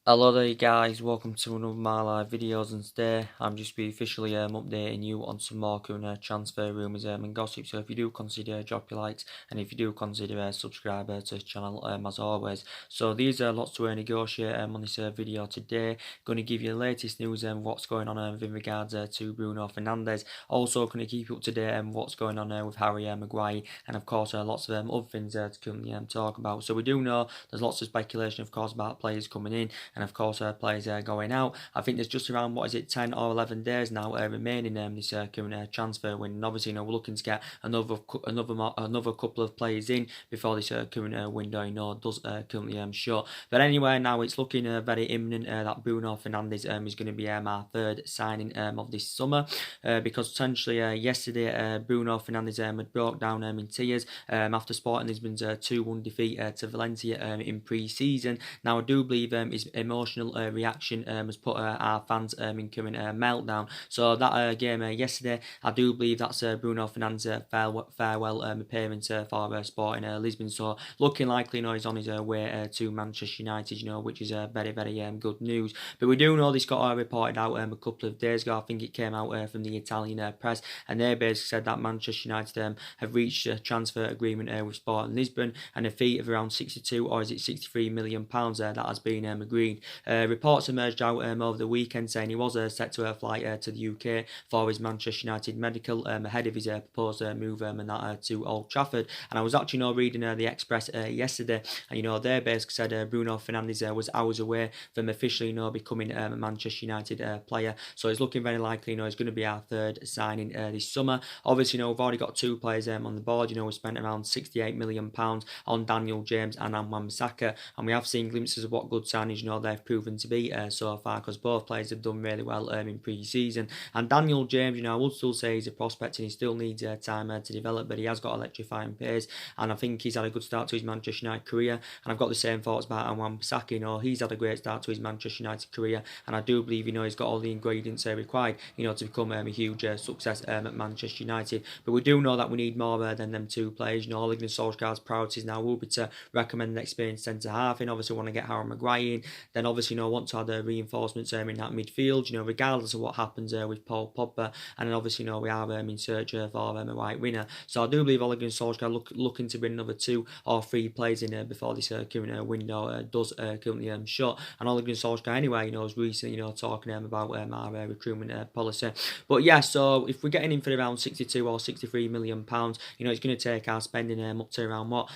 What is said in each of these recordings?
Hello there guys, welcome to another of my live videos, and today I'm just be officially updating you on some more current transfer rumours and gossip. So if you do consider drop your likes, and if you do consider subscribe to this channel as always. So these are lots to negotiate on this video today. Going to give you the latest news and what's going on with regards to Bruno Fernandes. Also going to keep you up to date on what's going on with Harry Maguire, and of course lots of other things to currently talk about. So we do know there's lots of speculation of course about players coming in, and of course players going out. I think there's just around 10 or 11 days now remaining this current transfer window. And obviously we're looking to get another couple of players in before this current window does currently shut. But anyway, now it's looking very imminent that Bruno Fernandes is going to be our third signing of this summer, because potentially yesterday Bruno Fernandes had broke down in tears after Sporting Lisbon's 2-1 defeat to Valencia in pre-season. Now I do believe his emotional reaction has put our fans in current meltdown. So that game yesterday, I do believe that's Bruno Fernandes' farewell appearance for Sporting Lisbon. So looking likely, he's on his way to Manchester United, which is very good news. But we do know this got reported out a couple of days ago. I think it came out from the Italian press, and they basically said that Manchester United have reached a transfer agreement with Sporting Lisbon, and a fee of around 62 or is it 63 million pounds that has been agreed. Reports emerged out over the weekend saying he was set to fly to the UK for his Manchester United medical ahead of his proposed move and that to Old Trafford. And I was actually reading the Express yesterday, and they basically said Bruno Fernandes was hours away from officially becoming a Manchester United player. So it's looking very likely he's going to be our third signing this summer. Obviously we've already got two players on the board. We spent around 68 million pounds on Daniel James and Wan-Bissaka, and we have seen glimpses of what good signings they've proven to be so far, because both players have done really well in pre-season. And Daniel James, I would still say he's a prospect and he still needs time to develop, but he has got electrifying pace, and I think he's had a good start to his Manchester United career. And I've got the same thoughts about Wan-Bissaka. He's had a great start to his Manchester United career, and I do believe he's got all the ingredients required to become a huge success at Manchester United. But we do know that we need more than them two players. Ole Gunnar Solskjaer's priorities now will be to recommend an experienced centre half, and obviously want to get Harry Maguire in. Then obviously want to have the reinforcements in that midfield, regardless of what happens with Paul Pogba. And then obviously we are in search for a right winner. So I do believe Ole Gunnar Solskjaer looking to bring another 2 or 3 players in before this current window does currently shut. And Ole Gunnar Solskjaer anyway was recently talking about our recruitment policy. But yeah, so if we're getting in for around 62 or 63 million pounds, it's going to take our spending up to around what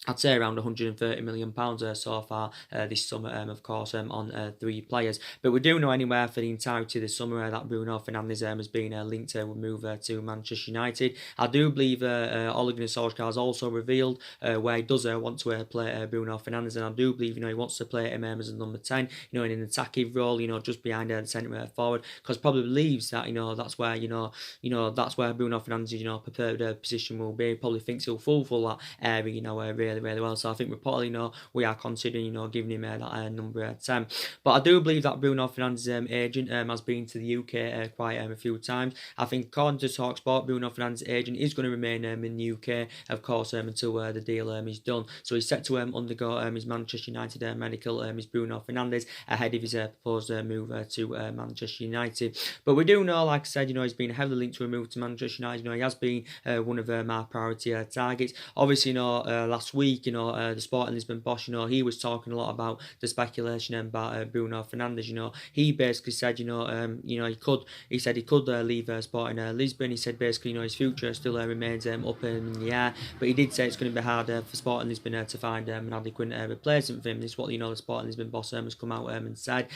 I'd say around 130 million pounds so far this summer, of course, on 3 players. But we do know anywhere for the entirety of the summer that Bruno Fernandes has been linked to move to Manchester United. I do believe Ole Gunnar Solskjaer has also revealed where he does want to play Bruno Fernandes, and I do believe he wants to play him as a number 10, in an attacking role, just behind the centre forward, because probably believes that that's where that's where Bruno Fernandes preferred position will be. Probably thinks he'll fulfil that area really well. So I think reportedly we are considering giving him that number 10. But I do believe that Bruno Fernandes' agent has been to the UK quite a few times. I think according to TalkSport, Bruno Fernandes' agent is going to remain in the UK, of course, until the deal is done. So he's set to undergo his Manchester United medical, his Bruno Fernandes, ahead of his proposed move to Manchester United. But we do know, like I said, he's been heavily linked to a move to Manchester United. He has been one of my priority targets. Obviously, last week, the Sporting Lisbon boss, he was talking a lot about the speculation about Bruno Fernandes. He basically said, he said he could leave Sporting Lisbon. He said basically, his future still remains up in the air, but he did say it's going to be hard for Sporting Lisbon to find an adequate replacement for him. This is what the Sporting Lisbon boss has come out and said.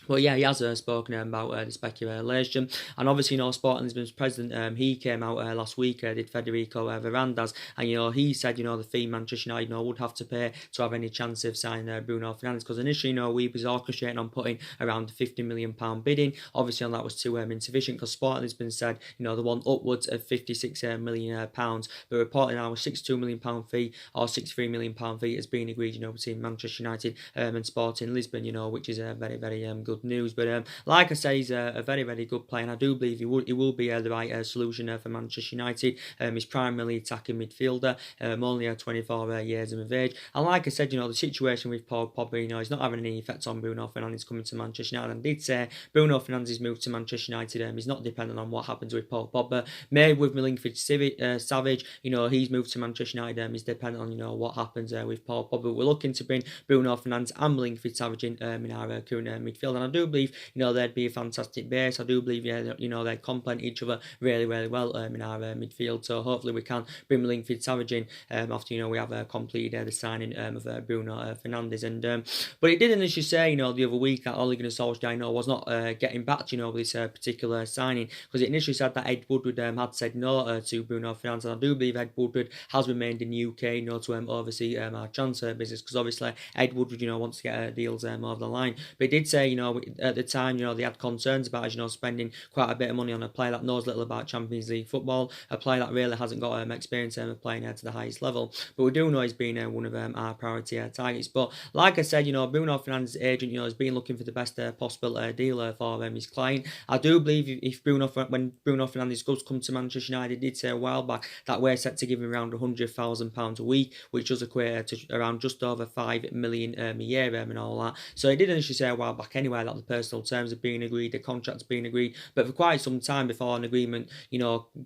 But yeah, he has spoken about the speculation. And obviously, Sporting Lisbon's president, he came out last week, did Federico Fernandes, and he said, the fee Manchester United would have to pay to have any chance of signing Bruno Fernandes, because initially, we was orchestrating on putting around £50 million bid in. Obviously, that was too insufficient, because Sporting Lisbon said, they want upwards of £56 million, but reporting now a £62 million fee or £63 million fee has been agreed, between Manchester United and Sporting Lisbon, which is very good news. But like I say, he's a very, very good player, and I do believe he will be the right solution for Manchester United. He's primarily attacking midfielder, only 24 years of age. And like I said, the situation with Paul Pogba, he's not having any effect on Bruno Fernandes coming to Manchester United. And I did say Bruno Fernandes' move to Manchester United is not dependent on what happens with Paul Pogba. Maybe with Milinkovic Savic, he's moved to Manchester United is dependent on, what happens with Paul Pogba. We're looking to bring Bruno Fernandes and Milinkovic Savic in our current midfield. And I do believe, they'd be a fantastic base. I do believe, they complement each other really, really well in our midfield. So hopefully we can bring Milinkovic Savic in after, we have completed the signing of Bruno Fernandes. And but it did initially say, the other week that Ole Gunnar Solskjaer, was not getting back to, this particular signing, because it initially said that Ed Woodward had said no to Bruno Fernandes. And I do believe Ed Woodward has remained in the UK, to oversee our transfer business, because obviously Ed Woodward, wants to get deals over the line. But he did say, at the time, they had concerns about, spending quite a bit of money on a player that knows little about Champions League football, a player that really hasn't got experience of playing to the highest level. But we do know he's been one of our priority targets. But like I said, Bruno Fernandes' agent, has been looking for the best possible deal for his client. I do believe if when Bruno Fernandes does come to Manchester United, did say a while back that we're set to give him around £100,000 a week, which does equate to around just over 5 million a year and all that. So he did initially say a while back anyway that the personal terms have been agreed, the contract's been agreed, but for quite some time before an agreement,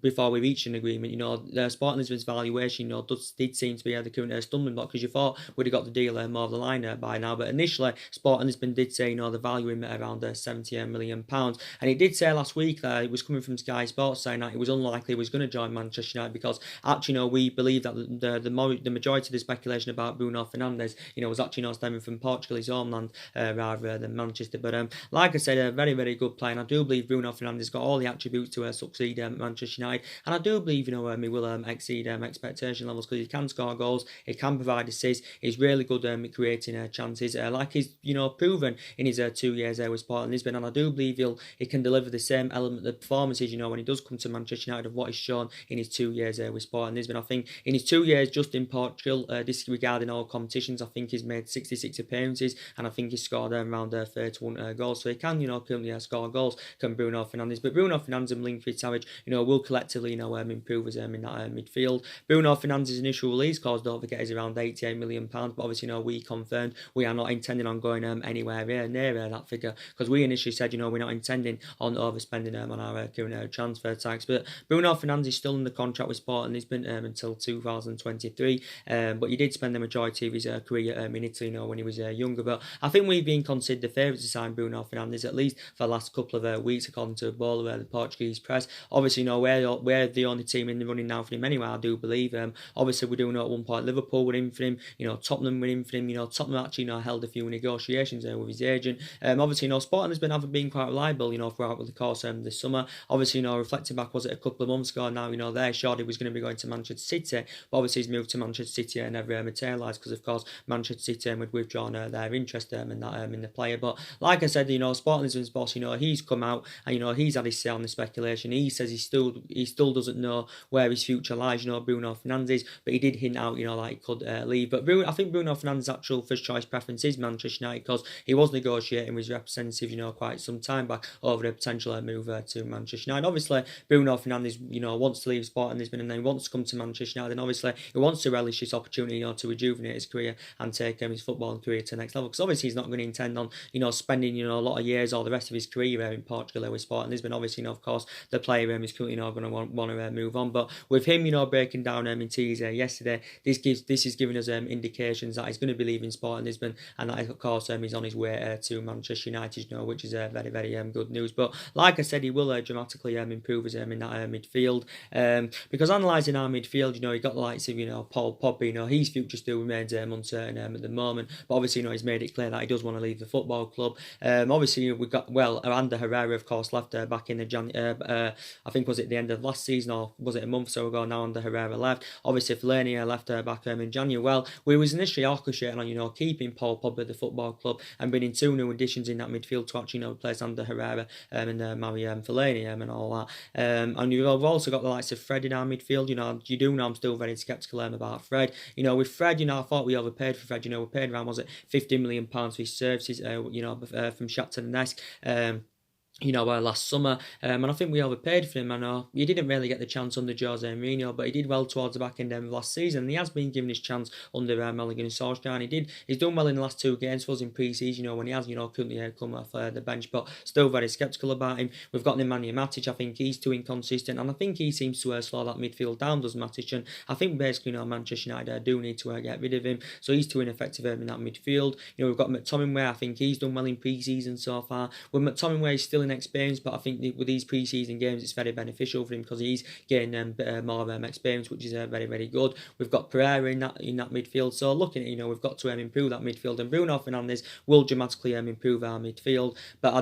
before we reached an agreement, the Sporting Lisbon's valuation, did seem to be the current stumbling block, because you thought we'd have got the deal more of the line by now. But initially, Sporting Lisbon did say, the value him at around £70 million. And he did say last week that it was coming from Sky Sports saying that it was unlikely he was going to join Manchester United, because actually, we believe that the majority of the speculation about Bruno Fernandes, was actually stemming from Portugal, his homeland, rather than Manchester. But like I said, a very, very good player. And I do believe Bruno Fernandes got all the attributes to succeed at Manchester United. And I do believe, he will exceed expectation levels, because he can score goals, he can provide assists, he's really good at creating chances, like he's proven in his 2 years there with Sporting Lisbon. And I do believe he can deliver the same element of performances, when he does come to Manchester United, of what he's shown in his 2 years there with Sporting Lisbon. I think in his 2 years just in Portugal, disregarding all competitions, I think he's made 66 appearances, and I think he's scored around 31 goals. So he can, currently score goals, can Bruno Fernandes. But Bruno Fernandes and Milinkovic Savic, will collectively, improve us in that midfield. Bruno Fernandes' initial release cost, don't forget, is around £88 million. But obviously, we confirmed we are not intending on going anywhere near that figure, because we initially said, we're not intending on overspending on our current transfer tax. But Bruno Fernandes is still in the contract with Sporting Lisbon until 2023. But he did spend the majority of his career in Italy, when he was younger. But I think we've been considered the favourites to sign Bruno Fernandes, at least for the last couple of weeks, according to Bola, the Portuguese press. Obviously, we're the only team in the running now for him anyway, I do believe. Obviously, we do know at one point Liverpool were in for him, Tottenham were in for him, Tottenham actually, held a few negotiations with his agent. Obviously, Sporting has been quite reliable, throughout the course this summer. Obviously, reflecting back, was it a couple of months ago now, they're sure he was going to be going to Manchester City, but obviously he's moved to Manchester City and never materialised, because of course Manchester City had withdrawn their interest in the player. But like I said, Sporting Lisbon's boss, he's come out and he's had his say on the speculation. He says he still doesn't know where his future lies, Bruno Fernandes, but he did hint out, that he could leave. But I think Bruno Fernandes' actual first choice preference is Manchester United, because he was negotiating with his representative, quite some time back over the potential move to Manchester United. Obviously, Bruno Fernandes, wants to leave Sporting Lisbon and then he wants to come to Manchester United, and obviously he wants to relish this opportunity, to rejuvenate his career and take his football career to the next level, because obviously he's not going to intend on, spending, a lot of years or the rest of his career in Portugal with Sporting Lisbon. Obviously, of course, the player is currently, going to want to move on. But with him, breaking down in teaser yesterday, this is giving us indications that he's going to be leaving Sporting Lisbon, and that, of course, he's on his way to Manchester United, which is very, very good news. But like I said, he will dramatically improve us in that midfield, because analysing our midfield, you got the likes of, Paul Pogba, his future still remains uncertain at the moment, but obviously, he's made it clear that he does want to leave the football club. Obviously, we've got, Ander Herrera, of course, left back in the I think, was it the end of last season, or was it a month or so ago now, Ander Herrera left. Obviously, Fernandes left back in January. Well, we was initially orchestrating on, keeping Paul Pogba at the football club and bringing 2 new additions in that midfield to actually, replace Ander Herrera and Mario Fellaini and all that. And you've also got the likes of Fred in our midfield. You do know I'm still very sceptical about Fred. With Fred, I thought we overpaid for Fred. We paid around, was it £50 million for his services, from Shakhtar Donetsk. Last summer, and I think we overpaid for him. I know he didn't really get the chance under Jose Mourinho, but he did well towards the back end of last season. And he has been given his chance under Ole Gunnar Solskjaer, and he's done well in the last 2 games for us in pre-season. When he has, currently come off the bench, but still very sceptical about him. We've got Nemanja Matic. I think he's too inconsistent, and I think he seems to slow that midfield down, does Matic. And I think basically, Manchester United do need to get rid of him, so he's too ineffective in that midfield. We've got McTominay. I think he's done well in pre-season so far. With McTominay, he's still experience, but I think with these pre-season games it's very beneficial for him because he's getting more experience, which is very, very good. We've got Pereira in that midfield, so looking at we've got to improve that midfield, and Bruno Fernandes will dramatically improve our midfield. But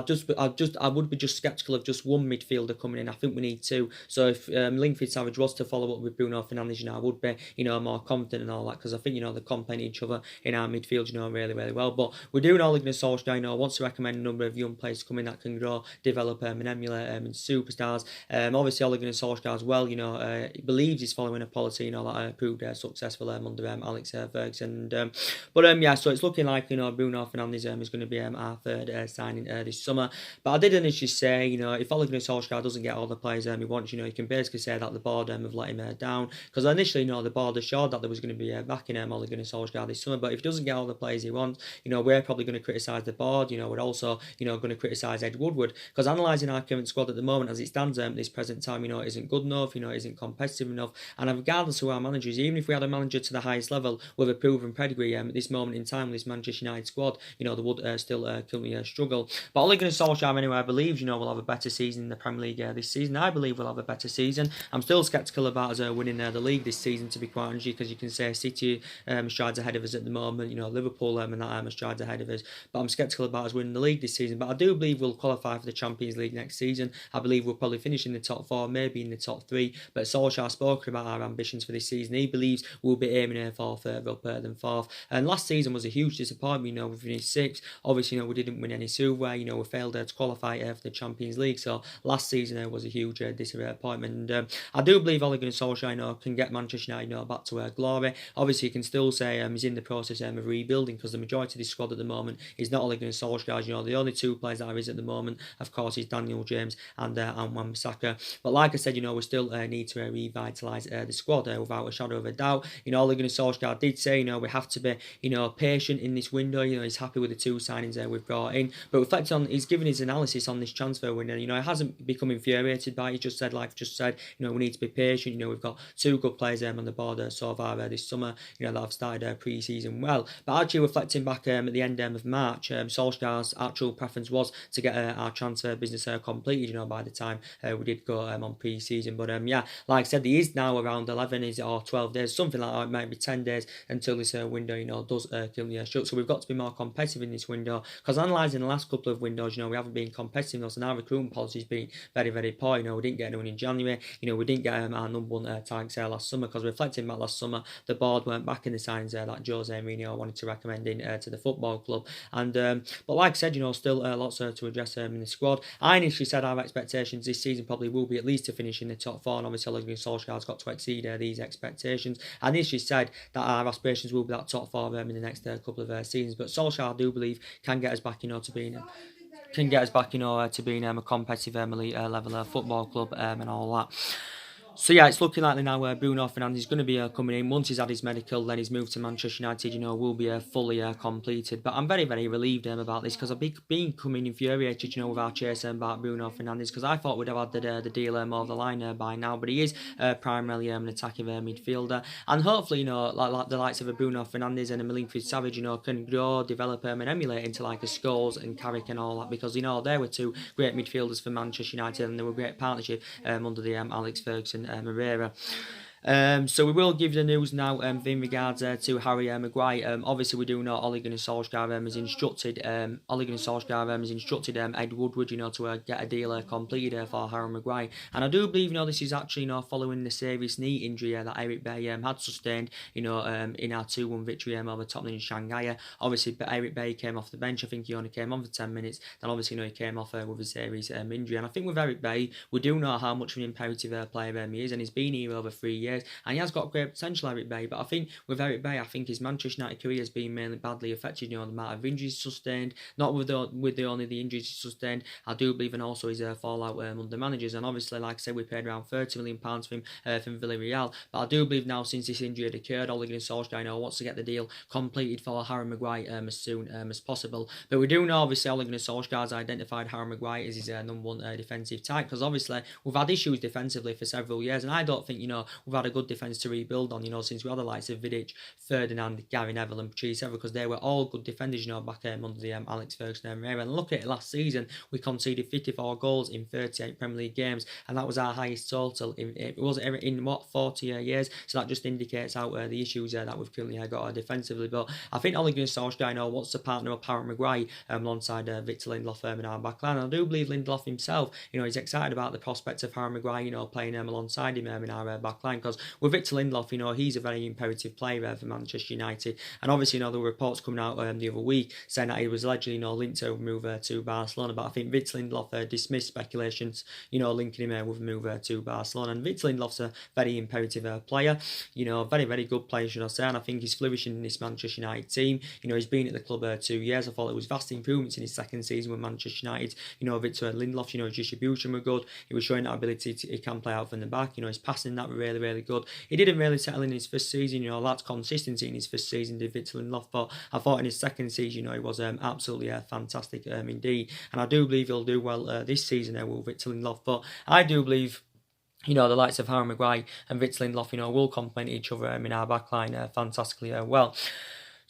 I would be just sceptical of just one midfielder coming in. I think we need 2. So if Milinkovic Savic was to follow up with Bruno Fernandes, I would be more confident and all that, because I think they complement each other in our midfield really, really well. But we're doing Ole Gunnar Solskjaer wants to recommend a number of young players to come in that can grow, develop and emulate into superstars. Obviously Ole Gunnar Solskjaer as well, he believes he's following a policy that proved successful under Alex Ferguson. So it's looking like Bruno Fernandes is going to be our third signing this summer. But I did initially say if Ole Gunnar Solskjaer doesn't get all the players he wants, you can basically say that the board have let him down, because initially the board assured that there was going to be backing Ole Gunnar Solskjaer this summer. But if he doesn't get all the players he wants, we're probably going to criticise the board. We're also going to criticise Ed Woodward, because analysing our current squad at the moment as it stands at this present time, it isn't good enough, it isn't competitive enough. And regardless of who our manager is, even if we had a manager to the highest level with a proven pedigree at this moment in time, this Manchester United squad, they would still currently struggle. But Ole Gunnar Solskjaer, anyway, I believe we'll have a better season in the Premier League this season. I believe we'll have a better season. I'm still sceptical about us winning the league this season, to be quite honest, because you can say City strides ahead of us at the moment, Liverpool and that strides ahead of us. But I'm sceptical about us winning the league this season. But I do believe we'll qualify for the Champions League next season. I believe we'll probably finish in the top 4, maybe in the top 3. But Solskjaer spoke about our ambitions for this season. He believes we'll be aiming for further up than 4th. And last season was a huge disappointment. We finished 6th. Obviously, we didn't win any silverware. We failed to qualify for the Champions League. So last season was a huge disappointment. And I do believe Ole Gunnar Solskjaer can get Manchester United back to glory. Obviously, you can still say he's in the process of rebuilding, because the majority of this squad at the moment is not Ole Gunnar Solskjaer. The only 2 players that are at the moment, of course, is Daniel James and Wan-Bissaka. But like I said, we still need to revitalise the squad without a shadow of a doubt. Ole Gunnar Solskjaer did say, we have to be, patient in this window. He's happy with the 2 signings we've brought in. But reflect on, he's given his analysis on this transfer window. He hasn't become infuriated by it. He just said, we need to be patient. We've got 2 good players on the board so far this summer, that have started pre-season well. But actually reflecting back at the end of March, Solskjaer's actual preference was to get our transfer business completed, by the time we did go on pre-season. But like I said, he is now around 11 or 12 days, something like that. It might be 10 days until this window does shut. So we've got to be more competitive in this window, because analysing the last couple of windows, we haven't been competitive enough, and our recruitment policy has been very, very poor. We didn't get anyone in January. We didn't get our number 1 target sale last summer, because reflecting back last summer, the board weren't back in the signings that Jose Mourinho wanted to recommend in to the football club. And but like I said, still lots to address in the squad. I initially said our expectations this season probably will be at least to finish in the top 4, and obviously Ole Gunnar Solskjaer's got to exceed these expectations. I initially said that our aspirations will be that top 4 in the next couple of seasons. But Solskjaer, I do believe, can get us back, to being to being a competitive elite level football club and all that. So yeah, it's looking like now Bruno Fernandes is going to be coming in. Once he's had his medical, then his move to Manchester United, will be fully completed. But I'm very, very relieved about this, because I've been becoming infuriated, with our chase about Bruno Fernandes, because I thought we'd have had the deal over the line by now. But he is primarily an attacking midfielder, and hopefully, like the likes of a Bruno Fernandes and a Milinkovic Savic, can grow, develop and emulate into like a Scholes and Carrick and all that, because they were 2 great midfielders for Manchester United, and they were a great partnership under the Alex Ferguson era. So we will give the news now in regards to Harry Maguire. Obviously, we do know Ole Gunnar Solskjaer has instructed Ed Woodward, to get a deal completed for Harry Maguire. And I do believe, this is actually, following the serious knee injury that Eric Bay had sustained, in our 2-1 victory over Tottenham in Shanghai. Obviously, Eric Bay came off the bench. I think he only came on for 10 minutes. Then obviously, he came off with a serious injury. And I think with Eric Bay, we do know how much of an imperative player he is, and he's been here over 3 years. years, and he has got great potential, Eric Bailly. But I think with Eric Bailly, I think his Manchester United career has been mainly badly affected. The amount of injuries sustained, not with only the injuries he sustained. I do believe, and also his fallout under managers. And obviously, like I said, we paid around £30 million for him from Villarreal. But I do believe now, since this injury had occurred, Ole Gunnar Solskjaer wants to get the deal completed for Harry Maguire as soon as possible. But we do know, obviously, Ole Gunnar Solskjaer has identified Harry Maguire as his number one defensive type, because obviously we've had issues defensively for several years, and I don't think we've had a good defence to rebuild on since we had the likes of Vidic, Ferdinand, Gary Neville, and Patrice Evra, because they were all good defenders back under the Alex Ferguson era. And look at it, last season we conceded 54 goals in 38 Premier League games, and that was our highest total in what 40 years. So that just indicates out the issues that we've currently got defensively. But I think Ole Gunnar Solskjaer wants to partner up Harry Maguire alongside Victor Lindelof in our backline. And I do believe Lindelof himself, he's excited about the prospect of Harry Maguire, playing alongside him in our backline, because with Victor Lindelof, he's a very imperative player for Manchester United. And obviously, there were reports coming out the other week saying that he was allegedly linked to move to Barcelona. But I think Victor Lindelof dismissed speculations, linking him with a move to Barcelona. And Victor Lindelof's a very imperative player, very, very good player, should I say. And I think he's flourishing in this Manchester United team. He's been at the club 2 years. I thought it was vast improvements in his second season with Manchester United. Victor Lindelof, his distribution were good. He was showing that ability he can play out from the back. His passing, that were really, really good. He didn't really settle in his first season. That's consistency in his first season, did Victor Lindelof. But I thought in his second season, he was absolutely fantastic indeed. And I do believe he'll do well this season with Victor Lindelof. But I do believe the likes of Harry Maguire and Victor Lindelof, will complement each other in our backline fantastically well.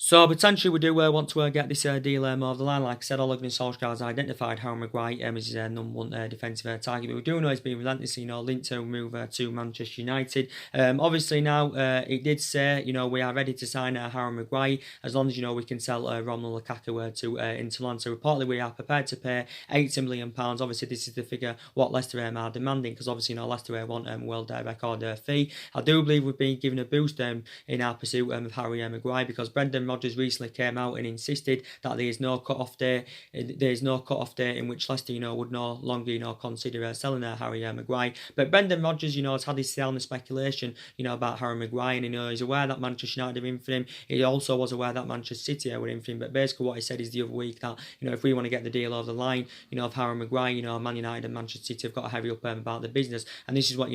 So potentially we do want to get this deal over the line. Like I said, Ole Gunnar Solskjaer has identified Harry Maguire as his number one defensive target. But we do know he's been relentlessly linked to move to Manchester United. Obviously now it did say we are ready to sign Harry Maguire as long as we can sell Romelu Lukaku to Inter Milan. So reportedly we are prepared to pay £80 million. Obviously this is the figure what Leicester are demanding, because obviously Leicester want world record fee. I do believe we've been given a boost in our pursuit of Harry Maguire, because Brendan Rodgers recently came out and insisted that there is no cut-off date. There is no cut-off date in which Leicester, would no longer, consider selling Harry Maguire. But Brendan Rodgers, has had his say on the speculation, about Harry Maguire, and he's aware that Manchester United are in for him. He also was aware that Manchester City were in for him. But basically, what he said is the other week that if we want to get the deal over the line, of Harry Maguire, Man United and Manchester City have got to hurry up about the business. And this is what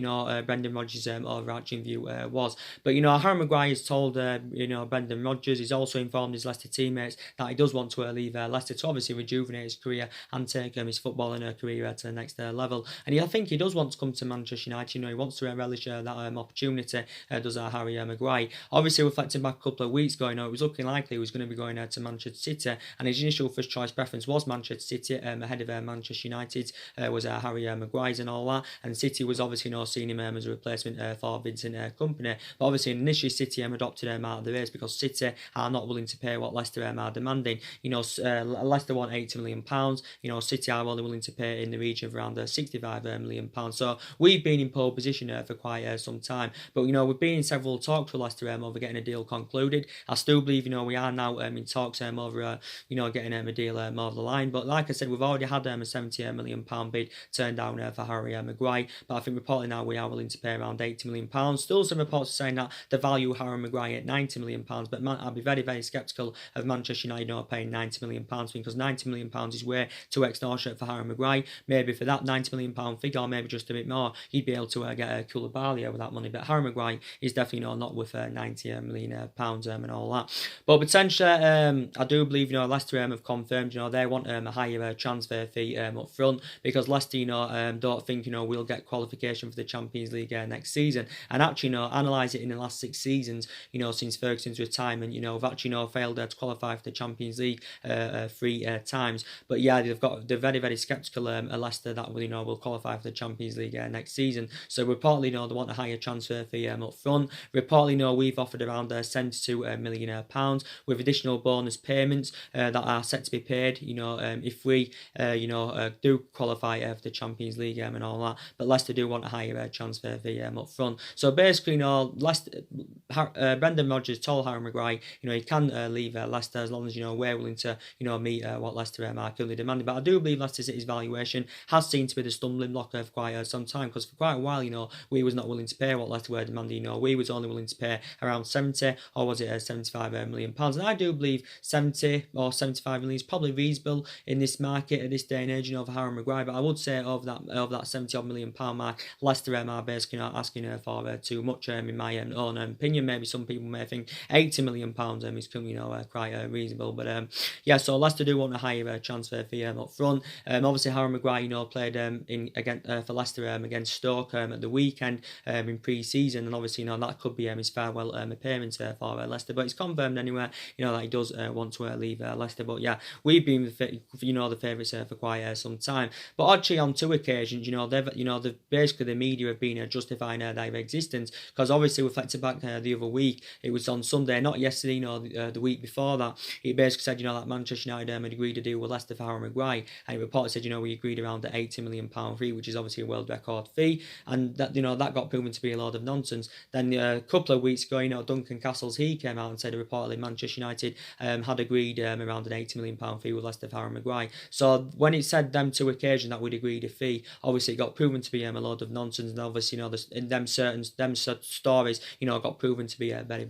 Brendan Rodgers' overarching view was. But Harry Maguire has told Brendan Rodgers, he's also informed his Leicester teammates that he does want to leave Leicester to obviously rejuvenate his career and take his footballing career to the next level. And I think he does want to come to Manchester United. He wants to relish that opportunity. Does Harry Maguire? Obviously, reflecting back a couple of weeks ago, it was looking likely he was going to be going to Manchester City, and his initial first choice preference was Manchester City ahead of Manchester United. Was Harry Maguire's and all that, and City was obviously seeing him as a replacement for Vincent Kompany. But obviously, initially City adopted him out of the race because City are not willing to pay what Leicester are demanding. Leicester want £80 million. City are only willing to pay in the region of around £65 million. So we've been in pole position for quite some time. But we've been in several talks with Leicester over getting a deal concluded. I still believe we are now in talks over getting a deal over the line. But like I said, we've already had a £70 million bid turned down for Harry Maguire. But I think reportedly now we are willing to pay around £80 million. Still some reports saying that they value Harry Maguire at £90 million. But I'd be very, very sceptical of Manchester United paying £90 million, because £90 million is way too extortionate for Harry Maguire. Maybe for that £90 million figure, or maybe just a bit more, you'd be able to get a Koulibaly with that money. But Harry Maguire is definitely not worth £90 million and all that. But potentially, I do believe Leicester have confirmed they want a higher transfer fee up front, because Leicester don't think we'll get qualification for the Champions League next season. And actually analyse it in the last 6 seasons since Ferguson's retirement, we've actually failed to qualify for the Champions League 3 times. But yeah, they're very, very sceptical Leicester that will qualify for the Champions League next season. So reportedly they want a higher transfer fee up front. Reportedly we've offered around £72 million with additional bonus payments that are set to be paid if we do qualify for the Champions League and all that. But Leicester do want a higher transfer fee up front. So basically Leicester, Brendan Rodgers told Harry Maguire he he can leave Leicester as long as, we're willing to, meet what Leicester are currently demanding. But I do believe Leicester City's valuation has seemed to be the stumbling block for quite some time, because for quite a while, we was not willing to pay what Leicester were demanding. We was only willing to pay around 70, or was it £75 million? And I do believe 70 or 75 million is probably reasonable in this market at this day and age, for Harry Maguire. But I would say of that 70 odd million pound mark, Leicester are basically not asking for too much. In my own opinion, maybe some people may think £80 million is quite reasonable. But yeah, so Leicester do want a higher transfer fee up front. Obviously Harry Maguire, played for Leicester against Stoke at the weekend in pre-season, and obviously that could be his farewell appearance for Leicester. But it's confirmed anyway, that he does want to leave Leicester. But yeah, we've been the favourites for quite some time. But actually on two occasions, they've basically, the media have been justifying their existence, because obviously reflected back the other week, it was on Sunday, not yesterday, the week before that, it basically said, that Manchester United had agreed to deal with Leicester for Harry Maguire, and it reported said, we agreed around the £80 million fee, which is obviously a world record fee, and that, that got proven to be a load of nonsense. Then a couple of weeks ago, Duncan Castles, he came out and said reportedly Manchester United had agreed around an £80 million fee with Leicester for Harry Maguire. So when it said them two occasions that we'd agreed a fee, obviously it got proven to be a load of nonsense, and obviously, in them stories, got proven to be very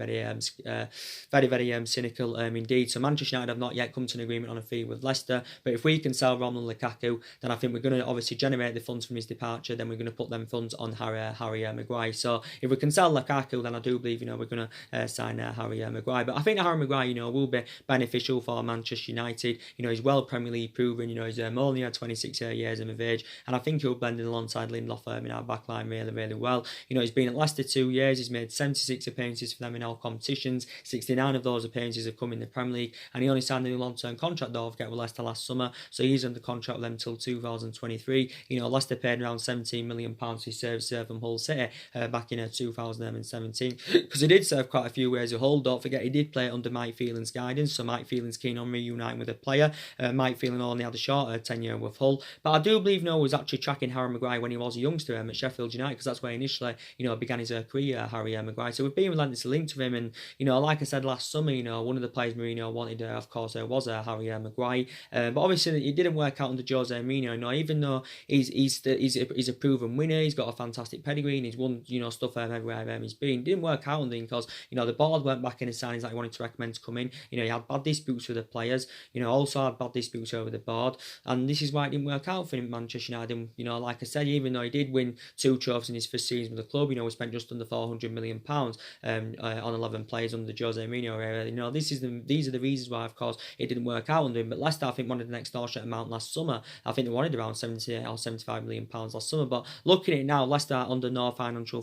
cynical indeed. So Manchester United have not yet come to an agreement on a fee with Leicester, but if we can sell Romelu Lukaku, then I think we're going to obviously generate the funds from his departure, then we're going to put them funds on Harry Maguire. So if we can sell Lukaku, then I do believe, we're going to sign Harry Maguire. But I think Harry Maguire, will be beneficial for Manchester United. He's well Premier League proven, he's only 26 years of age, and I think he'll blend in alongside Lindelof in our backline really well. He's been at Leicester 2 years, he's made 76 appearances for them in all competitions, 69 of those appearances have come in the Premier League, and he only signed a new long-term contract, don't forget, with Leicester last summer, so he's under contract with them until 2023. Leicester paid around £17 million for his service from Hull City back in 2017, because he did serve quite a few years of Hull. Don't forget, he did play under Mike Phelan's guidance, so Mike Phelan's keen on reuniting with a player. Mike Phelan only had a shorter tenure with Hull, but I do believe was actually tracking Harry Maguire when he was a youngster at Sheffield United, because that's where he initially began his career, Harry Maguire. So we've been relentlessly linked to him, and like I said last summer, one of the players Mourinho wanted, of course, was Harry Maguire, but obviously it didn't work out under Jose Mourinho. Even though he's a proven winner, he's got a fantastic pedigree, and he's won stuff everywhere he's been. It didn't work out under him because the board weren't backing the signings that he wanted to recommend to come in. He had bad disputes with the players, also had bad disputes over the board, and this is why it didn't work out for him, Manchester United. Like I said, even though he did win 2 trophies in his first season with the club, we spent just under £400 million on 11 players under the Jose Mourinho era. These are the reasons why, of course, it didn't work out under him. But Leicester, I think, wanted an extortionate amount last summer. I think they wanted around 70 or £75 million last summer. But looking at it now, Leicester are under no financial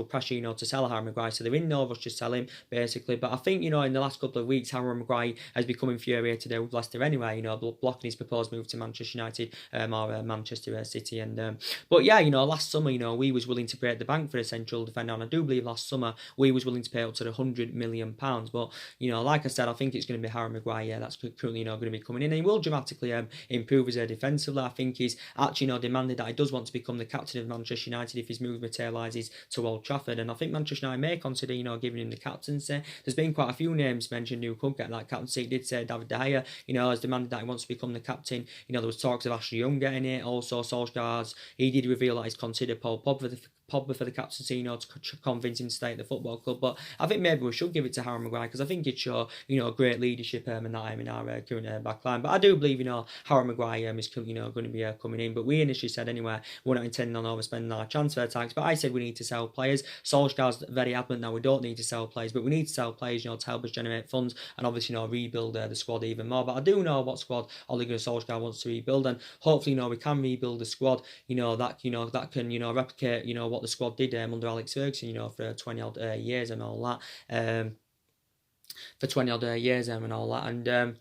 pressure, to sell Harry Maguire. So they're in no rush to sell him, basically. But I think, in the last couple of weeks, Harry Maguire has become infuriated with Leicester anyway, blocking his proposed move to Manchester United or Manchester City. And but yeah, last summer, we was willing to break the bank for a central defender, and I do believe last summer we was willing to pay up to £100 million. But like I said, I think it's going to be Harry Maguire that's currently going to be coming in, and he will dramatically improve his defensively. I think he's actually demanded that he does want to become the captain of Manchester United if his move materialises to Old Trafford, and I think Manchester United may consider giving him the captaincy. There's been quite a few names mentioned who could get that captaincy. He did say David De Gea has demanded that he wants to become the captain. There was talks of Ashley Young getting it, also Solskjaer's. He did reveal that he's considered Paul Pogba for the captaincy, to convince him to stay at the football club. But I think maybe we should give it to Harry Maguire, because I think he'd show, great leadership in our current back line. But I do believe, Harry Maguire is, going to be coming in. But we initially said anyway, we're not intending on overspending our transfer tax. But I said we need to sell players. Solskjaer's very adamant now we don't need to sell players, but we need to sell players, to help us generate funds and obviously, rebuild the squad even more. But I do know what squad Ole Gunnar Solskjaer wants to rebuild, and hopefully, we can rebuild the squad, that can, replicate, what the squad did under Alex Ferguson, for 20 odd years and all that. For 20 odd years and all that. And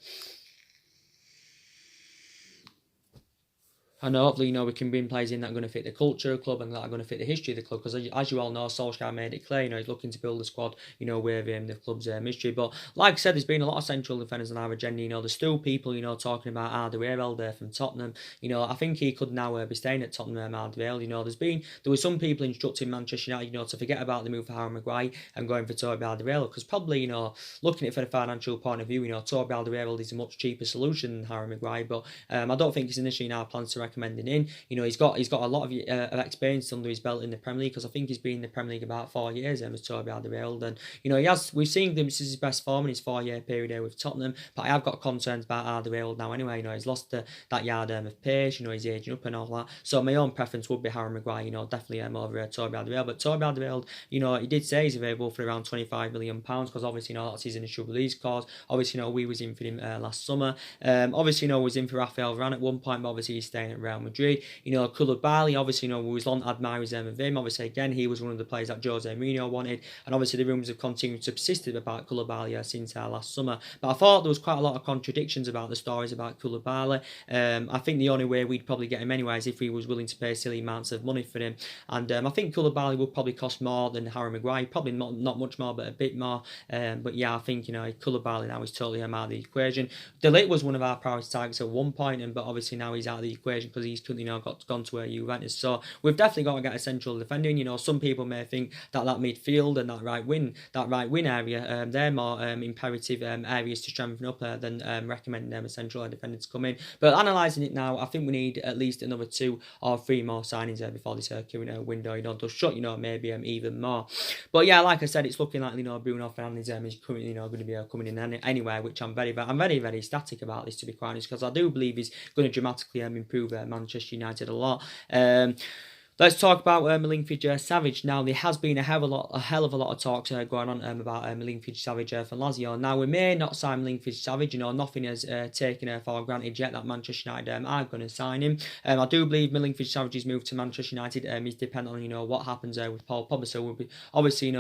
And hopefully, we can bring players in that are going to fit the culture of the club and that are going to fit the history of the club. Because as you all know, Solskjaer made it clear, he's looking to build a squad, with the club's history. But like I said, there's been a lot of central defenders on our agenda. There's still people, talking about Alderweireld there from Tottenham. I think he could now be staying at Tottenham, Alderweireld. There were some people instructing Manchester United, to forget about the move for Harry Maguire and going for Toby Alderweireld. Because probably, looking at it from a financial point of view, Toby Alderweireld is a much cheaper solution than Harry Maguire. But I don't think it's initially in our plans to recommend him in. He's got a lot of experience under his belt in the Premier League, because I think he's been in the Premier League about 4 years as Toby Alderweireld, and we've seen this is his best form in his 4-year period here with Tottenham. But I have got concerns about Alderweireld now anyway. He's lost that yard of pace. He's aging up and all that. So my own preference would be Harry Maguire. Definitely over Toby Alderweireld. But Toby Alderweireld, he did say he's available for around £25 million, because obviously that's his initial release clause. Obviously, we was in for him last summer. Obviously, was in for Rafael Varane at one point, but obviously he's staying at Real Madrid. Koulibaly, obviously, we was long admirers of him. Obviously, again, he was one of the players that Jose Mourinho wanted, and obviously the rumours have continued to persist about Koulibaly since last summer. But I thought there was quite a lot of contradictions about the stories about Koulibaly. I think the only way we'd probably get him anyway is if he was willing to pay silly amounts of money for him. And I think Koulibaly would probably cost more than Harry Maguire, probably not much more, but a bit more. But yeah, I think Koulibaly now is totally out of the equation. De Ligt was one of our priority targets at one point, but obviously now he's out of the equation because he's gone to Juventus. So we've definitely got to get a central defender in. Some people may think that midfield and that right wing area, they're more imperative areas to strengthen up than recommending them a central defender to come in. But analysing it now, I think we need at least another 2 or 3 more signings there before this current window does shut. Maybe even more. But yeah, like I said, it's looking like Bruno Fernandes is currently going to be coming in anyway, which I'm very very ecstatic about this, to be quite honest, because I do believe he's going to dramatically improve Manchester United a lot. Let's talk about Milinkovic Savic. Now, there has been a hell of a lot of talks going on about Milinkovic Savic for Lazio. Now, we may not sign Milinkovic Savic. Nothing has taken for granted yet that Manchester United are going to sign him. I do believe Milinkovic Savic's move to Manchester United is dependent on what happens with Paul Pogba. So we'll be obviously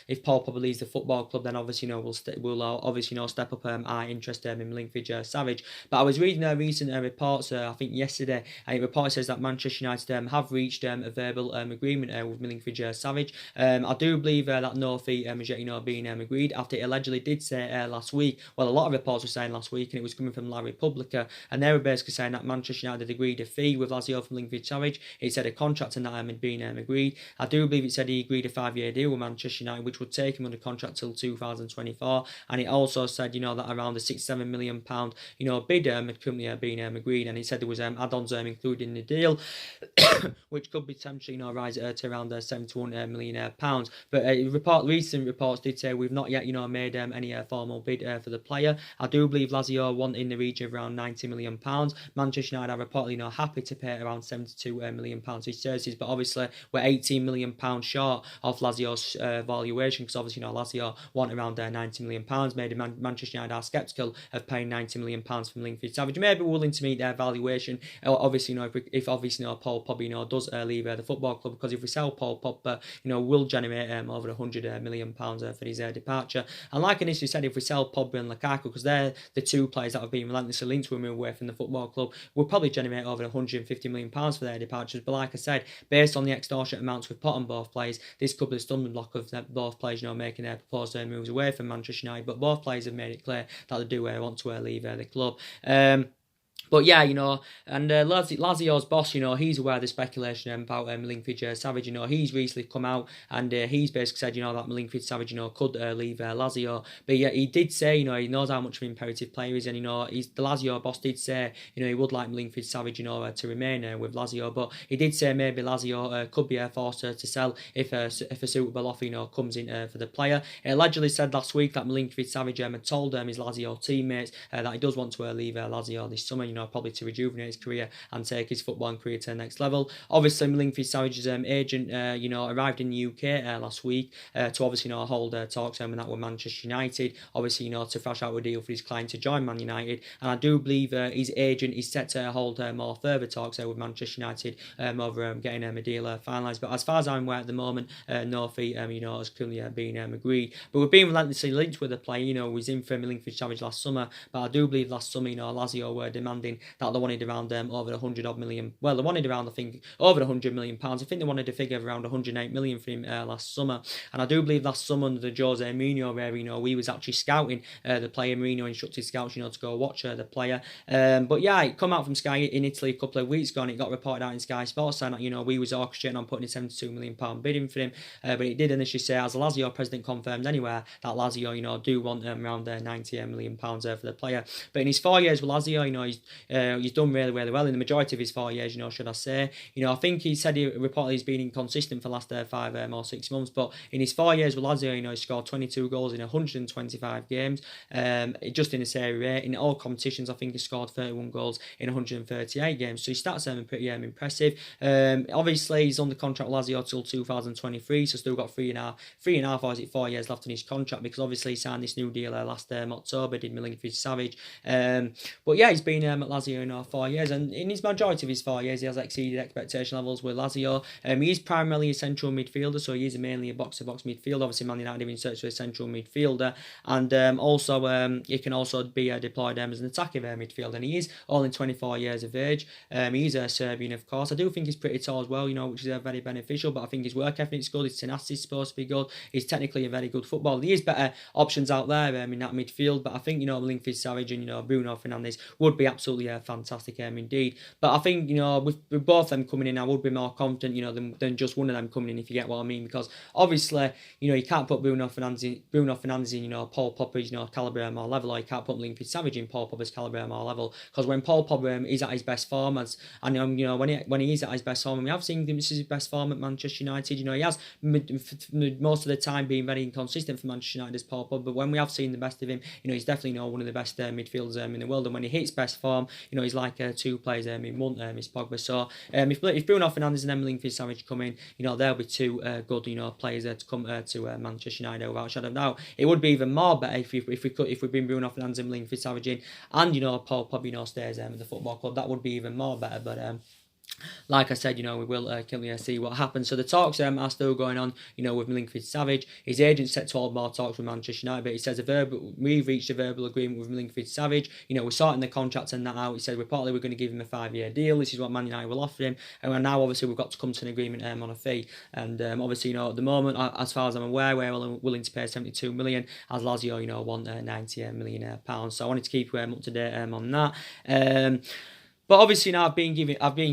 if Paul Pogba leaves the football club, then obviously we'll obviously step up our interest in Milinkovic Savic. But I was reading recent reports I think yesterday, and the report says that Manchester United have reached verbal agreement with Milinkovic Savic. I do believe that no fee is yet being agreed, after it allegedly did say last week. Well, a lot of reports were saying last week, and it was coming from La Repubblica, and they were basically saying that Manchester United agreed a fee with Lazio for Milinkovic Savic. It said a contract and that had been agreed. I do believe it said he agreed a 5-year deal with Manchester United, which would take him under contract till 2024, and it also said that around the £6-7 million bid had currently been agreed, and it said there was add-ons included in the deal, which could be potentially rise to around £71 million. But recent reports did say we've not yet made any formal bid for the player. I do believe Lazio want in the region of around £90 million. Manchester United are reportedly happy to pay around £72 million for his services, but obviously we're £18 million short of Lazio's valuation, because obviously Lazio want around £90 million. Maybe Manchester United are sceptical of paying £90 million for Milinkovic Savic. Maybe willing to meet their valuation. Obviously, if Paul Pogba does leave the football club, because if we sell Paul Pogba, we'll generate over £100 million for his departure. And like I initially said, if we sell Pogba and Lukaku, because they're the 2 players that have been relentlessly linked to move away from the football club, we'll probably generate over £150 million for their departures. But like I said, based on the extortionate amounts we've put on both players, this could be a stumbling block of both players making their proposed moves away from Manchester United. But both players have made it clear that they do want to leave the club. But yeah, and Lazio's boss, he's aware of the speculation about Milinkovic Savic. He's recently come out and he's basically said, that Milinkovic Savic, could leave Lazio. But yeah, he did say, he knows how much of an imperative player he is, and the Lazio boss did say, he would like Milinkovic Savic, to remain with Lazio. But he did say maybe Lazio could be forced to sell if a suitable offer, comes in for the player. It allegedly said last week that Milinkovic Savic had told his Lazio teammates that he does want to leave Lazio this summer. Probably to rejuvenate his career and take his footballing career to the next level. Obviously, Milinkovic Savic's agent, arrived in the UK last week to obviously, hold talks and that with Manchester United. Obviously, to thrash out a deal for his client to join Man United. And I do believe his agent is set to hold more further talks with Manchester United over getting a deal finalised. But as far as I'm aware at the moment, no fee, has currently been agreed. But we've been relentlessly linked with the player. Was in for Milinkovic Savic last summer, but I do believe last summer, Lazio were demanding saying that they wanted around over 100 odd million. Well, they wanted around, I think, over 100 million pounds. I think they wanted a figure of around 108 million for him last summer. And I do believe last summer under the Jose Mourinho, where we was actually scouting the player. Mourinho instructed scouts, to go watch the player. But yeah, it come out from Sky in Italy a couple of weeks ago, and it got reported out in Sky Sports saying that we was orchestrating on putting a 72 million pound bid in for him. But it did initially say, as Lazio president confirmed anywhere, that Lazio do want around 90 million pounds for the player. But in his 4 years with Lazio, he's done really, really well in the majority of his 4 years. Should I say? I think he said he reportedly he's been inconsistent for the last 5 or 6 months. But in his 4 years with Lazio, he scored 22 goals in 125 games. Just in the Serie A, in all competitions, I think he scored 31 goals in 138 games. So his stats are pretty impressive. Obviously, he's under contract with Lazio till 2023, so still got three and a half, or is it 4 years left on his contract? Because obviously he signed this new deal last October, did Milinkovic, Savic. But yeah, he's been at Lazio 4 years, and in his majority of his 4 years, he has exceeded expectation levels with Lazio. He is primarily a central midfielder, so he is mainly a box-to-box midfielder. Obviously, Man United have been searching for a central midfielder, and also he can also be deployed as an attacking midfielder, and he is only 24 years of age. He's a Serbian, of course. I do think he's pretty tall as well, which is very beneficial, but I think his work ethic is good, his tenacity is supposed to be good, he's technically a very good footballer. There is better options out there in that midfield, but I think, Milinkovic, Savic and, Bruno Fernandes would be absolutely fantastic indeed. But I think, with both of them coming in, I would be more confident, than just one of them coming in, if you get what I mean, because obviously, you can't put Bruno Fernandes in, Paul Pogba's, calibre or level, or you can't put Milinkovic, Savic in Paul Pogba's calibre or level, because when Paul Pogba is at his best form, when he is at his best form, and we have seen this is his best form at Manchester United, he has most of the time been very inconsistent for Manchester United as Paul Pogba, but when we have seen the best of him, he's definitely one of the best midfielders in the world, and when he hits best form, he's like two players in one, is Pogba. So if Bruno Fernandes and then Milinkovic, Savic come in, they'll be two good players to come to Manchester United without a shadow of doubt. It would be even more better if we bring Bruno Fernandes and Milinkovic, Savic in, and Paul Pogba stays at the football club. That would be even more better, but like I said, we will see what happens. So the talks are still going on, with Milinkovic, Savic. His agent's set to hold more talks with Manchester United, but he says we've reached a verbal agreement with Milinkovic, Savic. We're sorting the contract and that out. He said reportedly we're going to give him a 5-year deal. This is what Man United will offer him, and now obviously we've got to come to an agreement on a fee. And obviously, at the moment, as far as I'm aware, we're willing to pay 72 million, as Lazio, want 90 million pounds. So I wanted to keep up to date on that. But obviously now I've been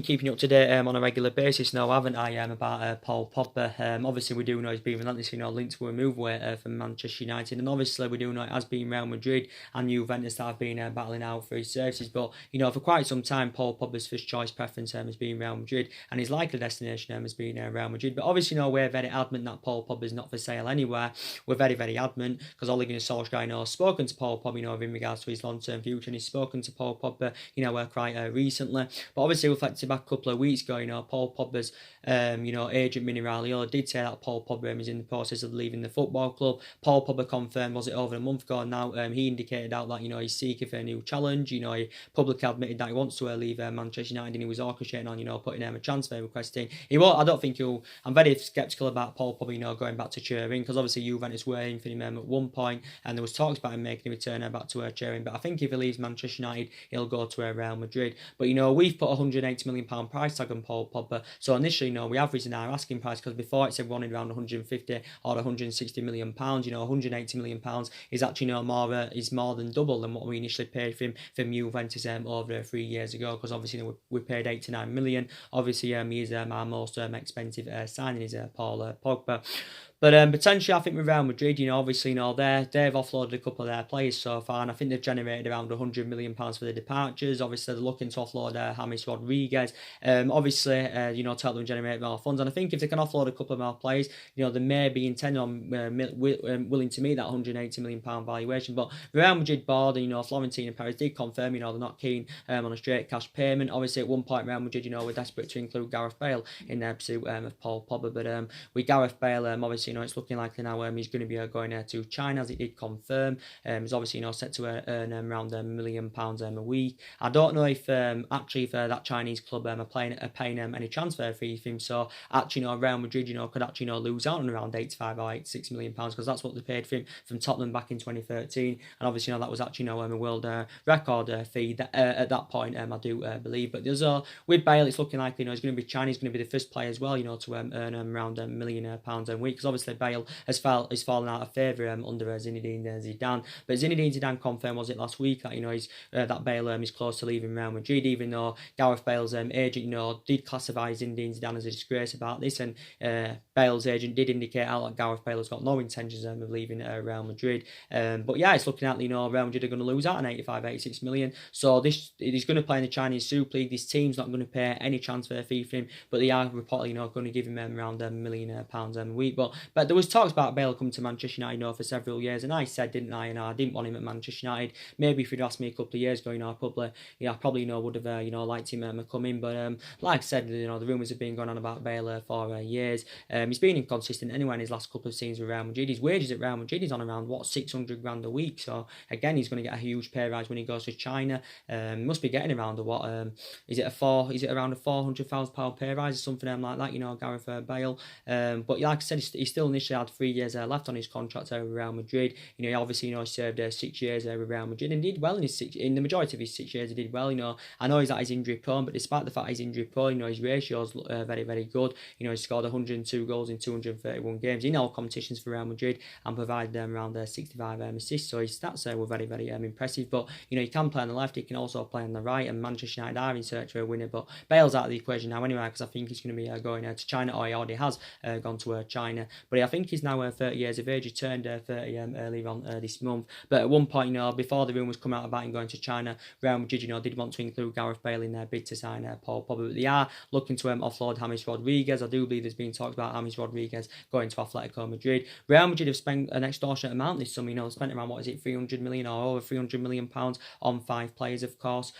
keeping you up to date on a regular basis now, haven't I, about Paul Pogba. Obviously we do know he's been relentlessly linked to a move away from Manchester United, and obviously we do know it has been Real Madrid and Juventus that have been battling out for his services. But for quite some time, Paul Pogba's first choice preference has been Real Madrid, and his likely destination has been Real Madrid. But obviously we're very adamant that Paul Pogba is not for sale anywhere. We're very, very adamant, because Ole Gunnar Solskjaer has spoken to Paul Pogba in regards to his long-term future, and he's spoken to Paul Pogba quite recently. But obviously, reflected back a couple of weeks ago, Paul Pogba's agent Mini Raiola did say that Paul Pogba is in the process of leaving the football club. Paul Pogba confirmed, was it over a month ago now, he indicated out that he's seeking for a new challenge. He publicly admitted that he wants to leave Manchester United, and he was orchestrating on putting a transfer request in. I don't think I'm very sceptical about Paul Pogba going back to Turin, because obviously Juventus were aiming for him at one point, and there was talks about him making a return back to Turin. But I think if he leaves Manchester United, he'll go to Real Madrid. But we've put a £180 million price tag on Paul Pogba. So initially, we have risen our asking price, because before it said we wanted around 150 or 160 million pounds. 180 million pounds is actually more than double than what we initially paid for him from Juventus over 3 years ago. Because obviously we paid 89 million. Obviously, he is our most expensive signing is Paul Pogba. But potentially, I think with Real Madrid, obviously, they've offloaded a couple of their players so far, and I think they've generated around £100 million for the departures. Obviously, they're looking to offload James Rodriguez. Obviously, to help them generate more funds. And I think if they can offload a couple of more players, they may be intending on willing to meet that £180 million valuation. But Real Madrid board, Florentino Perez did confirm, they're not keen on a straight cash payment. Obviously, at one point, Real Madrid, were desperate to include Gareth Bale in their pursuit of Paul Pogba. But with Gareth Bale, obviously, obviously, it's looking likely now he's going to be going to China, as it did confirm. He's obviously, set to earn around £1 million a week. I don't know if actually if that Chinese club are paying any transfer fee for him. So actually, Real Madrid, could actually lose out on around 85 or 86 million pounds, because that's what they paid for him from Tottenham back in 2013, and obviously that was actually a world record fee that, at that point. I do believe, but there's with Bale, it's looking like he's going to be Chinese, going to be the first player as well, to earn around £1 million a week, because obviously Bale has fallen out of favour under Zinedine Zidane. But Zinedine Zidane confirmed, was it last week, that that Bale is close to leaving Real Madrid, even though Gareth Bale's agent did classify Zinedine Zidane as a disgrace about this, and Bale's agent did indicate out that Gareth Bale has got no intentions of leaving Real Madrid. But yeah, it's looking at Real Madrid are going to lose out on 85-86 million. So he's going to play in the Chinese Super League. This team's not going to pay any transfer fee for him, but they are reportedly going to give him around £1 million a week. But there was talks about Bale coming to Manchester United for several years, and I said, didn't I? I didn't want him at Manchester United. Maybe if you'd asked me a couple of years ago, I probably would have liked him to come in. But like I said, the rumours have been going on about Bale for years. He's been inconsistent anyway in his last couple of seasons with Real Madrid. His wages at Real Madrid is on around 600 grand a week. So again, he's going to get a huge pay rise when he goes to China. Must be getting around is it around a £400,000 pay rise or something like that? Gareth Bale. But like I said, he still initially had 3 years left on his contract with Real Madrid. He obviously served 6 years with Real Madrid and did well in the majority of his 6 years. He did well. I know he's at his injury prone, but despite the fact he's injury prone, his ratios look very, very good. He scored 102 goals in 231 games in all competitions for Real Madrid and provided them around 65 assists. So his stats were very, very impressive. But he can play on the left, he can also play on the right, and Manchester United are in search for a winner. But Bale's out of the equation now anyway, because I think he's going to be going to China, or he already has gone to China. But I think he's now 30 years of age. He turned 30 earlier on this month. But at one point, before the rumours come out about him going to China, Real Madrid, did want to include Gareth Bale in their bid to sign Paul Pogba. But they are looking to offload James Rodriguez. I do believe there's been talks about James Rodriguez going to Atletico Madrid. Real Madrid have spent an extortionate amount this summer. Spent around, 300 million or over £300 million on 5 players, of course.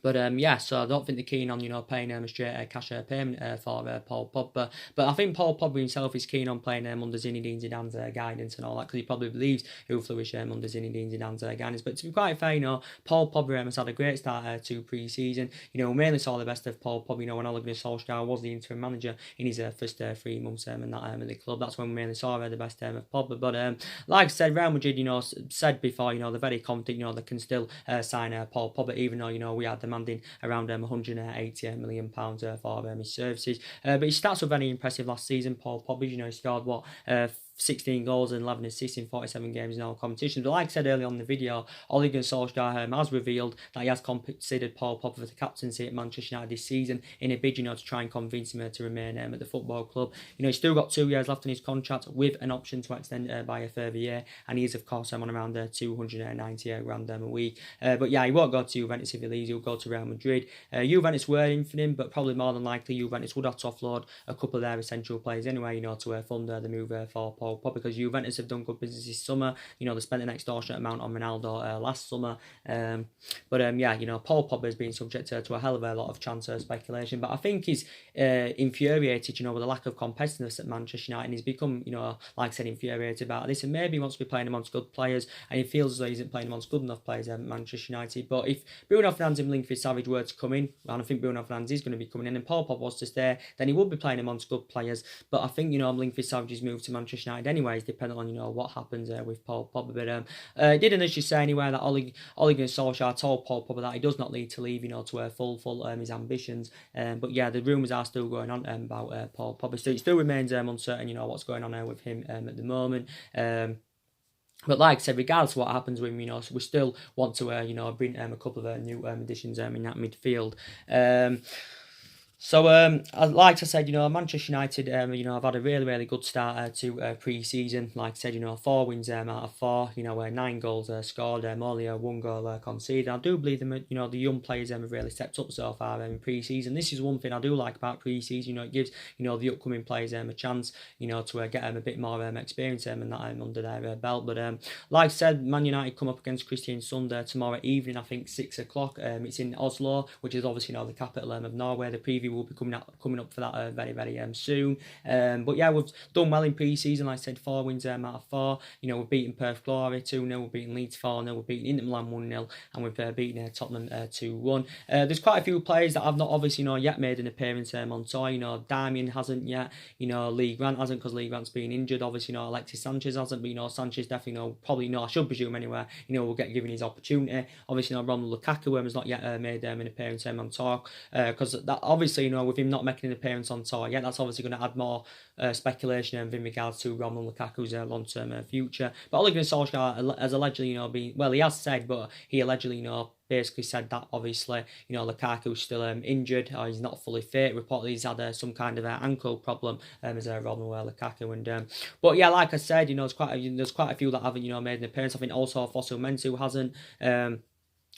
But yeah, so I don't think they're keen on paying a straight cash payment for Paul Pogba. But I think Paul Pogba himself is keen on playing under Zinedine Zidane's guidance and all that, because he probably believes he'll flourish under Zinedine Zidane's guidance. But to be quite fair, Paul Pogba has had a great start to pre-season. We mainly saw the best of Paul Pogba. When Ole Gunnar Solskjaer was the interim manager in his first 3 months in that at the club, that's when we mainly saw the best of Pogba. But like I said, Real Madrid, said before, they're very confident, they can still sign Paul Pogba, even though we are demanding around £188 million for his services. But his stats were very impressive last season. Paul Pogba, he scored 16 goals and 11 assists in 47 games in all competitions. But like I said earlier on in the video, Ole Gunnar Solskjaer has revealed that he has considered Paul Pogba for the captaincy at Manchester United this season in a bid, to try and convince him to remain at the football club. He's still got 2 years left on his contract with an option to extend by a further year, and he is of course on around 298 grand a week. But yeah, he won't go to Juventus if he leaves. He'll go to Real Madrid. Juventus were in for him, but probably more than likely Juventus would have to offload a couple of their essential players anyway, to fund the move for Paul Pogba, because Juventus have done good business this summer. They spent an extortionate amount on Ronaldo last summer. But yeah, Paul Pogba has been subject to a hell of a lot of transfer speculation. But I think he's infuriated, with the lack of competitiveness at Manchester United, and he's become, like I said, infuriated about this. And maybe he wants to be playing amongst good players, and he feels as though he isn't playing amongst good enough players at Manchester United. But if Bruno Fernandes and Milinkovic Savic were to come in, and I think Bruno Fernandes is going to be coming in, and Paul Pogba was to stay, then he would be playing amongst good players. But I think, Milinkovic Savic's move to Manchester United anyways, depending on, what happens with Paul Pogba. But he did initially say anyway that Ole Gunnar Solskjaer told Paul Pogba that he does not need to leave, to full his ambitions. But yeah, the rumours are still going on about Paul Pogba. So it still remains uncertain, what's going on with him at the moment. But like I said, regardless of what happens with him, we still want to, bring a couple of new additions in that midfield. So, like I said, Manchester United, have had a really, really good start to pre-season. Like I said, 4 wins out of 4, 9 goals scored, only 1 goal conceded. I do believe the young players have really stepped up so far in pre-season. This is one thing I do like about pre-season. It gives, the upcoming players a chance, to get a bit more experience and that under their belt. But like I said, Man United come up against Kristiansund tomorrow evening, I think 6 o'clock. It's in Oslo, which is obviously the capital of Norway. The preview will be coming up for that very, very soon. But yeah, we've done well in pre-season. Like I said, 4 wins out of 4. You know, we've beaten Perth Glory 2-0, we've beaten Leeds 4-0, we've beaten Inter Milan 1-0, and we've beaten Tottenham 2-1. There's quite a few players that have not obviously yet made an appearance on tour. You know, Damien hasn't yet. You know, Lee Grant hasn't, because Lee Grant's been injured. Obviously, Alexis Sanchez hasn't. But Sanchez definitely probably I should presume anyway. Will get given his opportunity. Obviously, Romelu Lukaku has not yet made an appearance on tour, because that obviously with him not making an appearance on tour yet, that's obviously going to add more speculation in regards to Romelu Lukaku's long-term future. But Ole Gunnar Solskjaer has allegedly he has said, but he allegedly basically said that obviously Lukaku's still injured, or he's not fully fit. Reportedly he's had some kind of ankle problem as Romelu Lukaku, and but yeah, like I said, there's quite a few that haven't made an appearance. I think also Fosu Mensah hasn't.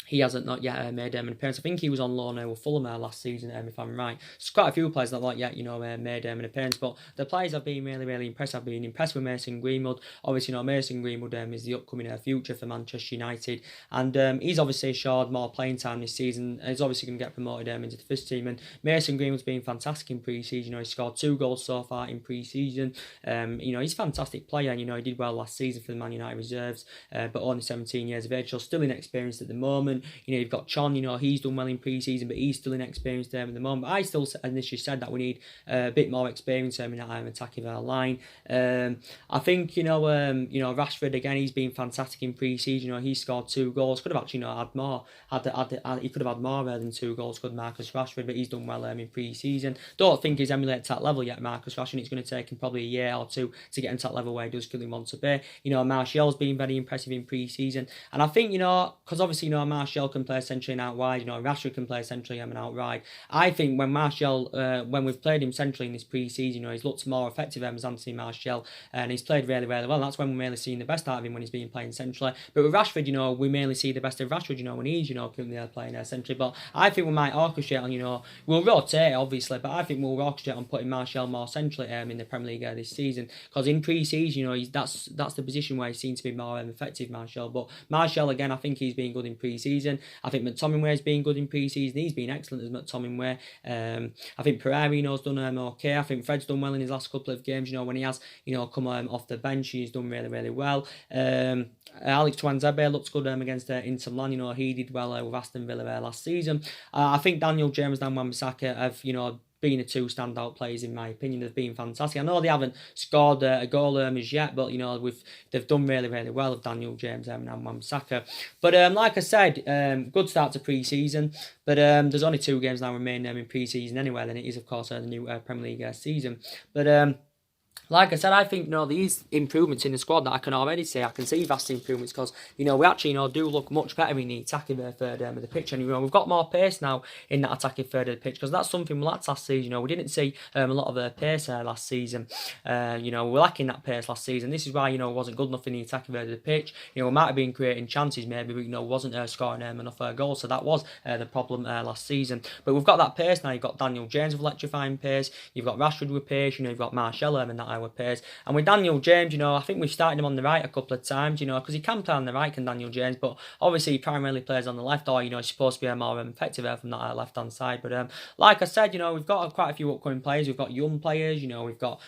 He hasn't not yet made an appearance. I think he was on loan with Fulham last season, if I'm right. There's quite a few players that not yet made an appearance, but the players have been really, really impressed. I've been impressed with Mason Greenwood. Obviously, Mason Greenwood is the upcoming future for Manchester United, and he's obviously assured more playing time this season. He's obviously going to get promoted into the first team, and Mason Greenwood's been fantastic in pre-season. He scored 2 goals so far in pre-season. He's a fantastic player. He did well last season for the Man United reserves, but only 17 years of age, so still inexperienced at the moment. You've got Chon, he's done well in pre-season, but he's still inexperienced at the moment. But I still initially said that we need a bit more experience in that attacking our line. I think, Rashford, again, he's been fantastic in pre-season. He scored 2 goals. Could have actually had more. He could have had more than 2 goals, could Marcus Rashford, but he's done well in pre-season. Don't think he's emulated that level yet, Marcus Rashford. It's going to take him probably a year or 2 to get into that level where he does really want to be. Martial's been very impressive in pre-season. And I think, because obviously, Martial can play centrally and out wide. Rashford can play centrally and out wide. I think when Martial, when we've played him centrally in this pre-season, he's looked more effective as Anthony Martial, and he's played really, really well. That's when we're mainly seeing the best out of him, when he's been playing centrally. But with Rashford, we mainly see the best of Rashford, when he's, currently playing centrally. But I think we might orchestrate on, we'll rotate obviously, but I think we'll orchestrate on putting Martial more centrally in the Premier League this season, because in pre-season, that's the position where he seems to be more effective, Martial. But Martial, again, I think he's been good in pre-season. I think McTominay's been good in pre-season. He's been excellent as McTominay. I think Pereira's done okay. I think Fred's done well in his last couple of games. When he has, come off the bench, he's done really, really well. Alex Tuanzebe looks good against Inter Milan. He did well with Aston Villa last season. I think Daniel James and Wan-Bissaka have, been the 2 standout players in my opinion. They've been fantastic. I know they haven't scored a goal as yet, but they've done really, really well with Daniel James and Wan-Bissaka. But like I said, good start to pre-season. But there's only 2 games now remaining in pre-season anyway. Then it is of course the new Premier League season. But like I said, I think these improvements in the squad that I can already say, I can see vast improvements, because we actually do look much better in the attacking third of the pitch, and we've got more pace now in that attacking third of the pitch, because that's something we lacked last season. We didn't see a lot of pace last season. We're lacking that pace last season. This is why it wasn't good enough in the attacking third of the pitch. We might have been creating chances maybe, but wasn't scoring enough goals. So that was the problem last season. But we've got that pace now. You've got Daniel James with electrifying pace. You've got Rashford with pace. You've got Martial and that with pace. And with Daniel James, I think we've started him on the right a couple of times, because he can play on the right, can Daniel James, but obviously he primarily plays on the left, or he's supposed to be more effective from that left hand side. But like I said, we've got quite a few upcoming players. We've got young players, we've got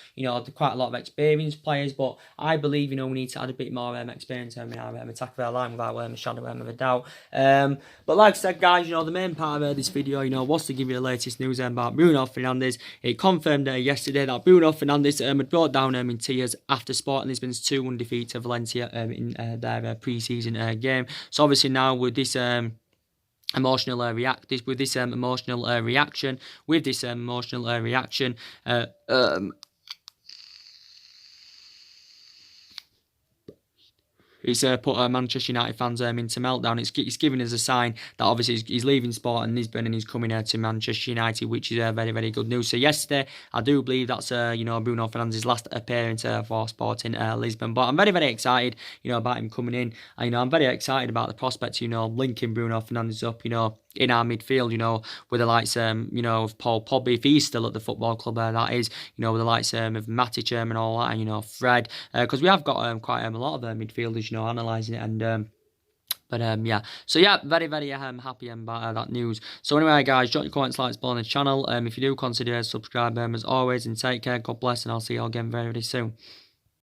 quite a lot of experienced players, but I believe we need to add a bit more experience in our attack of our line, without a shadow of a doubt. But like I said, guys, the main part of this video was to give you the latest news about Bruno Fernandes. It confirmed yesterday that Bruno Fernandes had brought down in tears after Sporting Lisbon's 2-1 defeat to Valencia in their pre-season game. So obviously now with this emotional reaction, it's put Manchester United fans into meltdown. It's giving us a sign that obviously he's leaving Sporting Lisbon and he's coming to Manchester United, which is very, very good news. So yesterday, I do believe that's Bruno Fernandes' last appearance for Sporting Lisbon. But I'm very, very excited about him coming in. I'm very excited about the prospect linking Bruno Fernandes up in our midfield, with the likes of Paul Pogba, if he's still at the football club, that is, with the likes of Matic and all that, and Fred, because we have got quite a lot of midfielders, analysing it, and But yeah, so yeah, very, very happy about that news. So anyway, guys, drop your comments, likes below on the channel. If you do, consider subscribing as always, and take care, God bless, and I'll see you all again very, very soon.